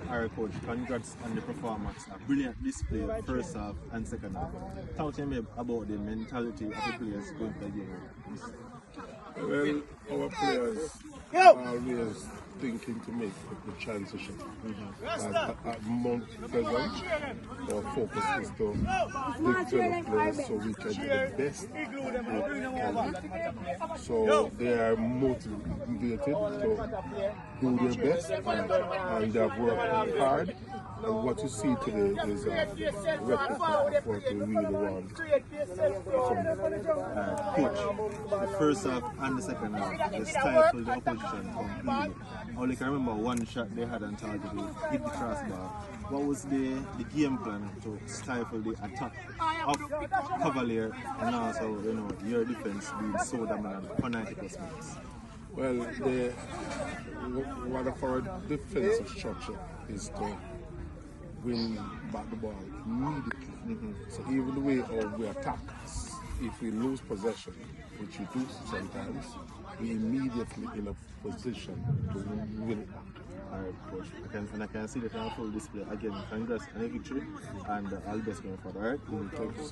Alright, coach, congrats on the performance. A brilliant display first half and second half. Talk to me about the mentality of the players going to the game. Well, our players are always thinking to make the transition. At Mount Pleasant, our focus is to develop players so we can do the best they can. So they are motivated to do their best, and they have worked hard. And what you see today is a replica of what we really want. Coach, the first half and the second half, they stifled the opposition completely. I only can remember one shot they had on target, they hit the crossbar. What was the game plan to stifle the attack of Cavalier and also, your defense being so dominant for 90 plus minutes? Well, one of our defensive structure is to win back the ball immediately. So even the way we attack, if we lose possession, which we do sometimes, we immediately in a position to win it back. Alright, coach. I can see that on full display. Again, congrats on the victory and all the best going forward. Alright? Thank you.